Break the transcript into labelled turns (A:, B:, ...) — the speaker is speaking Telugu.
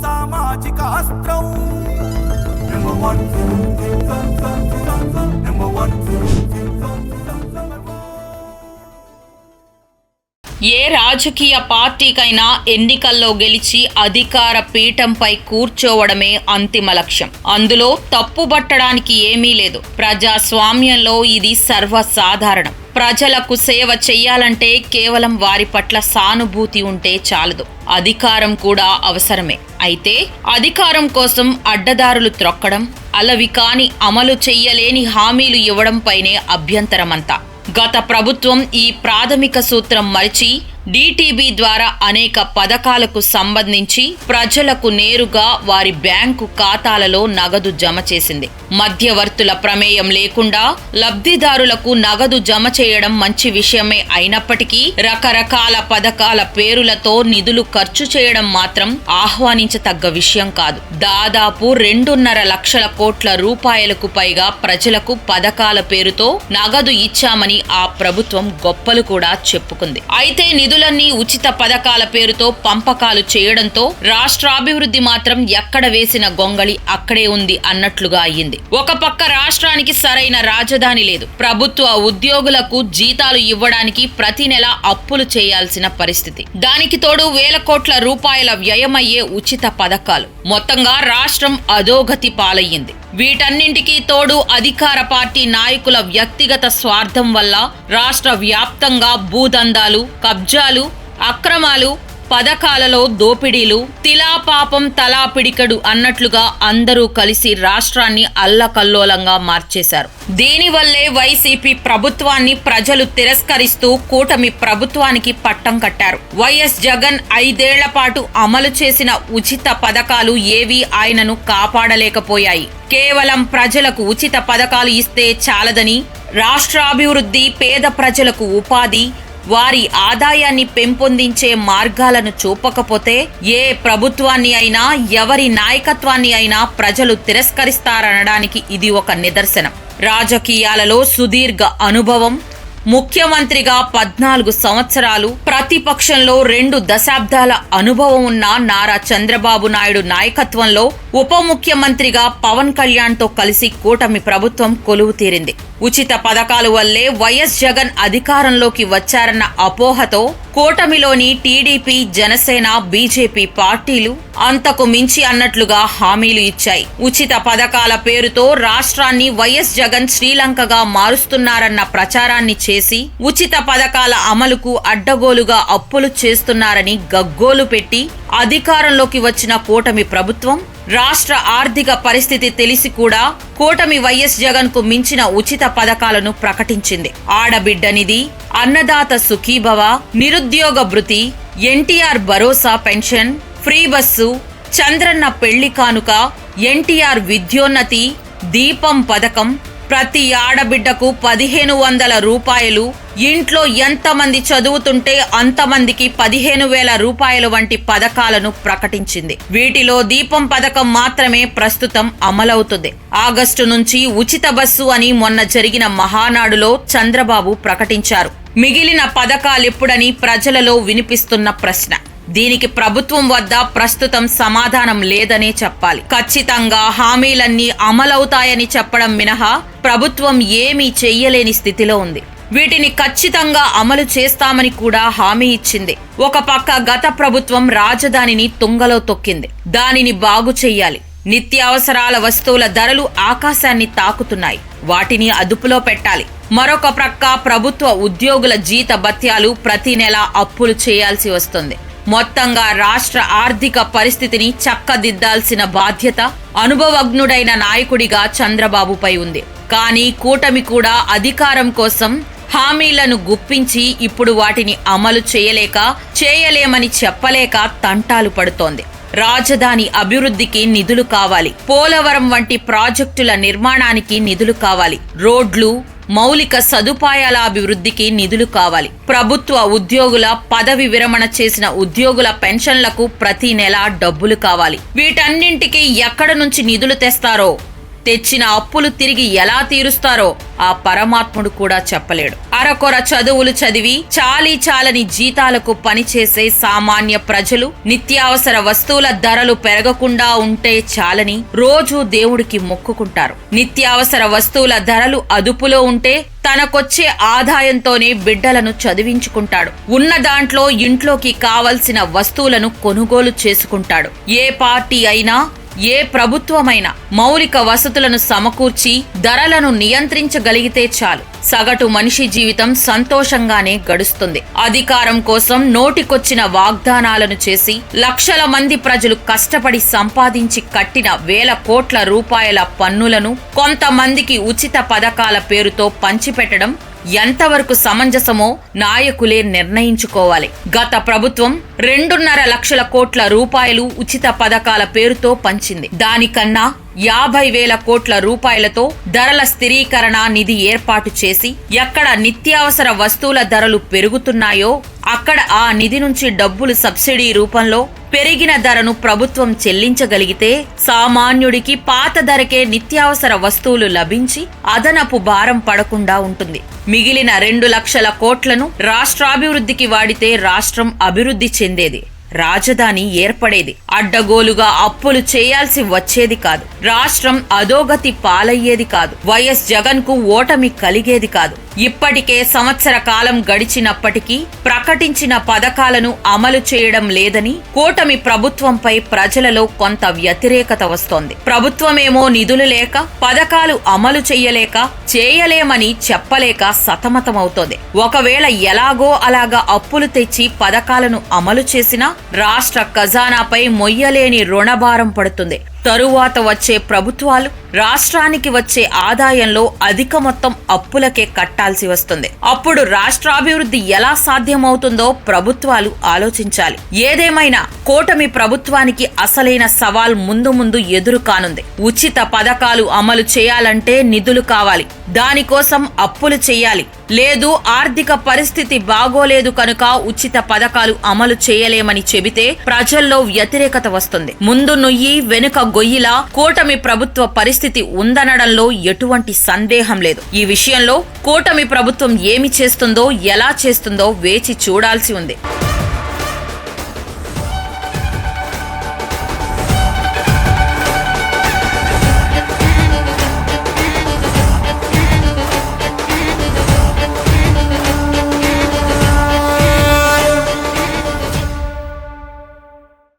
A: సామాజిక అస్త్రం నెంబర్ 1
B: ఏ రాజకీయ పార్టీకైనా ఎన్నికల్లో గెలిచి అధికార పీఠంపై కూర్చోవడమే అంతిమ లక్ష్యం. అందులో తప్పుబట్టడానికి ఏమీ లేదు. ప్రజాస్వామ్యంలో ఇది సర్వసాధారణం. ప్రజలకు సేవ చెయ్యాలంటే కేవలం వారి పట్ల సానుభూతి ఉంటే చాలదు, అధికారం కూడా అవసరమే. అయితే అధికారం కోసం అడ్డదారులు త్రొక్కడం, అలవి కాని అమలు చెయ్యలేని హామీలు ఇవ్వడంపైనే అభ్యంతరమంతా. గత ప్రభుత్వం ఈ ప్రాథమిక సూత్రం మరిచి డిటిబి ద్వారా అనేక పథకాలకు సంబంధించి ప్రజలకు నేరుగా వారి బ్యాంకు ఖాతాలలో నగదు జమ చేసింది. మధ్యవర్తుల ప్రమేయం లేకుండా లబ్ధిదారులకు నగదు జమ చేయడం మంచి విషయమే అయినప్పటికీ రకరకాల పథకాల పేరులతో నిధులు ఖర్చు చేయడం మాత్రం ఆహ్వానించతగ్గ విషయం కాదు. దాదాపు 2.5 లక్షల కోట్ల రూపాయలకు పైగా ప్రజలకు పథకాల పేరుతో నగదు ఇచ్చామని ఆ ప్రభుత్వం గొప్పలు కూడా చెప్పుకుంది. అయితే నిధులన్నీ ఉచిత పథకాల పేరుతో పంపకాలు చేయడంతో రాష్ట్రాభివృద్ధి మాత్రం ఎక్కడ వేసిన గొంగళి అక్కడే ఉంది అన్నట్లుగా అయ్యింది. ఒక పక్క రాష్ట్రానికి సరైన రాజధాని లేదు. ప్రభుత్వ ఉద్యోగులకు జీతాలు ఇవ్వడానికి ప్రతి నెల అప్పులు చేయాల్సిన పరిస్థితి. దానికి తోడు 1000 కోట్ల రూపాయల వ్యయమయ్యే ఉచిత పథకాలు. మొత్తంగా రాష్ట్రం అధోగతి పాలయ్యింది. వీటన్నింటికీ తోడు అధికార పార్టీ నాయకుల వ్యక్తిగత స్వార్థం వల్ల రాష్ట్ర వ్యాప్తంగా భూదందాలు, కబ్జాలు, అక్రమాలు, పథకాలలో దోపిడీలు, తిలా పాపం తలా పిడికడు అన్నట్లుగా అందరూ కలిసి రాష్ట్రాన్ని అల్లకల్లోలంగా మార్చేశారు. దీనివల్లే వైసీపీ ప్రభుత్వాన్ని ప్రజలు తిరస్కరిస్తూ కూటమి ప్రభుత్వానికి పట్టం కట్టారు. వైఎస్ జగన్ 5 ఏళ్ల పాటు అమలు చేసిన ఉచిత పథకాలు ఏవీ ఆయనను కాపాడలేకపోయాయి. కేవలం ప్రజలకు ఉచిత పథకాలు ఇస్తే చాలదని, రాష్ట్రాభివృద్ధి, పేద ప్రజలకు ఉపాధి, వారి ఆదాయాన్ని పెంపొందించే మార్గాలను చూపకపోతే ఏ ప్రభుత్వాన్ని అయినా, ఎవరి నాయకత్వాన్ని అయినా ప్రజలు తిరస్కరిస్తారనడానికి ఇది ఒక నిదర్శనం. రాజకీయాలలో సుదీర్ఘ అనుభవం, ముఖ్యమంత్రిగా 14 సంవత్సరాలు, ప్రతిపక్షంలో 2 దశాబ్దాల అనుభవం ఉన్న నారా చంద్రబాబు నాయుడు నాయకత్వంలో ఉప ముఖ్యమంత్రిగా పవన్ కళ్యాణ్ తో కలిసి కూటమి ప్రభుత్వం కొలువు తీరింది. ఉచిత పథకాల వల్లే వైఎస్ జగన్ అధికారంలోకి వచ్చారన్న అపోహతో కూటమిలోని టీడీపీ, జనసేన, బీజేపీ పార్టీలు అంతకు మించి అన్నట్లుగా హామీలు ఇచ్చాయి. ఉచిత పథకాల పేరుతో రాష్ట్రాన్ని వైఎస్ జగన్ శ్రీలంకగా మారుస్తున్నారన్న ప్రచారాన్ని చేసి ఉచిత పథకాల అమలుకు అడ్డగోలుగా అప్పులు చేస్తున్నారని గగ్గోలు పెట్టి అధికారంలోకి వచ్చిన కూటమి ప్రభుత్వం రాష్ట్ర ఆర్థిక పరిస్థితి తెలిసి కూడా కూటమి వైఎస్ జగన్ కు మించిన ఉచిత పథకాలను ప్రకటించింది. ఆడబిడ్డ నిధి, అన్నదాత సుఖీభవ, నిరుద్యోగ భృతి, ఎన్టీఆర్ భరోసా పెన్షన్, ఫ్రీ బస్సు, చంద్రన్న పెళ్లి కానుక, ఎన్టీఆర్ విద్యోన్నతి, దీపం పథకం, ప్రతి ఆడబిడ్డకు 1500 రూపాయలు, ఇంట్లో ఎంతమంది చదువుతుంటే అంతమందికి 15,000 రూపాయలు వంటి పథకాలను ప్రకటించింది. వీటిలో దీపం పథకం మాత్రమే ప్రస్తుతం అమలవుతుంది. ఆగస్టు నుంచి ఉచిత బస్సు అని మొన్న జరిగిన మహానాడులో చంద్రబాబు ప్రకటించారు. మిగిలిన పథకాలెప్పుడని ప్రజలలో వినిపిస్తున్న ప్రశ్న. దీనికి ప్రభుత్వం వద్ద ప్రస్తుతం సమాధానం లేదనే చెప్పాలి. ఖచ్చితంగా హామీలన్నీ అమలవుతాయని చెప్పడం మినహా ప్రభుత్వం ఏమీ చెయ్యలేని స్థితిలో ఉంది. వీటిని ఖచ్చితంగా అమలు చేస్తామని కూడా హామీ ఇచ్చింది. ఒక పక్క గత ప్రభుత్వం రాజధానిని తుంగలో తొక్కింది. దానిని బాగు చెయ్యాలి. నిత్యావసరాల వస్తువుల ధరలు ఆకాశాన్ని తాకుతున్నాయి. వాటిని అదుపులో పెట్టాలి. మరొక ప్రక్క ప్రభుత్వ ఉద్యోగుల జీత భత్యాలు ప్రతి నెల అప్పులు చేయాల్సి వస్తుంది. మొత్తంగా రాష్ట్ర ఆర్థిక పరిస్థితిని చక్కదిద్దాల్సిన బాధ్యత అనుభవజ్ఞుడైన నాయకుడిగా చంద్రబాబుపై ఉంది. కానీ కూటమి కూడా అధికారం కోసం హామీలను గుప్పించి ఇప్పుడు వాటిని అమలు చేయలేమని చెప్పలేక తంటాలు పడుతోంది. రాజధాని అభివృద్ధికి నిధులు కావాలి. పోలవరం వంటి ప్రాజెక్టుల నిర్మాణానికి నిధులు కావాలి. రోడ్లు, మౌలిక సదుపాయాల అభివృద్ధికి నిధులు కావాలి. ప్రభుత్వ ఉద్యోగుల పదవి విరమణ చేసిన ఉద్యోగుల పెన్షన్లకు ప్రతి నెల డబ్బులు కావాలి. వీటన్నింటికి ఎక్కడ నుంచి నిధులు తెస్తారో తెచ్చిన అప్పులు తిరిగి ఎలా తీరుస్తారో ఆ పరమాత్ముడు కూడా చెప్పలేడు. అరకొర చదువులు చదివి చాలీ చాలని జీతాలకు పనిచేసే సామాన్య ప్రజలు నిత్యావసర వస్తువుల ధరలు పెరగకుండా ఉంటే చాలని రోజూ దేవుడికి మొక్కుకుంటారు. నిత్యావసర వస్తువుల ధరలు అదుపులో ఉంటే తనకొచ్చే ఆదాయంతోనే బిడ్డలను చదివించుకుంటాడు. ఉన్న దాంట్లో ఇంట్లోకి కావలసిన వస్తువులను కొనుగోలు చేసుకుంటాడు. ఏ పార్టీ అయినా ఏ ప్రభుత్వమైనా మౌలిక వసతులను సమకూర్చి ధరలను నియంత్రించగలిగితే చాలు, సగటు మనిషి జీవితం సంతోషంగానే గడుస్తుంది. అధికారం కోసం నోటికొచ్చిన వాగ్దానాలను చేసి లక్షల మంది ప్రజలు కష్టపడి సంపాదించి కట్టిన వేల కోట్ల రూపాయల పన్నులను కొంతమందికి ఉచిత పథకాల పేరుతో పంచిపెట్టడం ఎంతవరకు సమంజసమో నాయకులే నిర్ణయించుకోవాలి. గత ప్రభుత్వం 2.5 లక్షల కోట్ల రూపాయలు ఉచిత పథకాల పేరుతో పంచింది. దానికన్నా 50,000 కోట్ల రూపాయలతో ధరల స్థిరీకరణ నిధి ఏర్పాటు చేసి ఎక్కడ నిత్యావసర వస్తువుల ధరలు పెరుగుతున్నాయో అక్కడ ఆ నిధి నుంచి డబ్బులు సబ్సిడీ రూపంలో పెరిగిన ధరను ప్రభుత్వం చెల్లించగలిగితే సామాన్యుడికి పాత ధరకే నిత్యావసర వస్తువులు లభించి అదనపు భారం పడకుండా ఉంటుంది. మిగిలిన 2 లక్షల కోట్లను రాష్ట్రాభివృద్ధికి వాడితే రాష్ట్రం అభివృద్ధి చెందేది, రాజధాని ఏర్పడేది. అడ్డగోలుగా అప్పులు చేయాల్సి వచ్చేది కాదు. రాష్ట్రం అధోగతి పాలయ్యేది కాదు. వైఎస్ జగన్ కు ఓటమి కలిగేది కాదు. ఇప్పటికే సంవత్సర కాలం గడిచినప్పటికీ ప్రకటించిన పథకాలను అమలు చేయడం లేదని కూటమి ప్రభుత్వంపై ప్రజలలో కొంత వ్యతిరేకత వస్తోంది. ప్రభుత్వమేమో నిధులు లేక పథకాలు అమలు చేయలేమని చెప్పలేక సతమతమవుతోంది. ఒకవేళ ఎలాగో అలాగా అప్పులు తెచ్చి పథకాలను అమలు చేసినా రాష్ట్ర ఖజానాపై మొయ్యలేని రుణభారం పడుతుంది. తరువాత వచ్చే ప్రభుత్వాలు రాష్ట్రానికి వచ్చే ఆదాయంలో అధిక మొత్తం అప్పులకే కట్టాల్సి వస్తుంది. అప్పుడు రాష్ట్రాభివృద్ధి ఎలా సాధ్యమవుతుందో ప్రభుత్వాలు ఆలోచించాలి. ఏదేమైనా కూటమి ప్రభుత్వానికి అసలైన సవాల్ ముందు ఎదురు కానుంది. ఉచిత పథకాలు అమలు చేయాలంటే నిధులు కావాలి. దానికోసం అప్పులు చేయాలి. లేదు ఆర్థిక పరిస్థితి బాగోలేదు కనుక ఉచిత పథకాలు అమలు చేయలేమని చెబితే ప్రజల్లో వ్యతిరేకత వస్తుంది. ముందు నుయ్యి వెనుక గొయ్యిలా కూటమి ప్రభుత్వ పరిస్థితి ఉందనడంలో ఎటువంటి సందేహం లేదు. ఈ విషయంలో కూటమి ప్రభుత్వం ఏమి చేస్తుందో ఎలా చేస్తుందో వేచి చూడాల్సి ఉంది.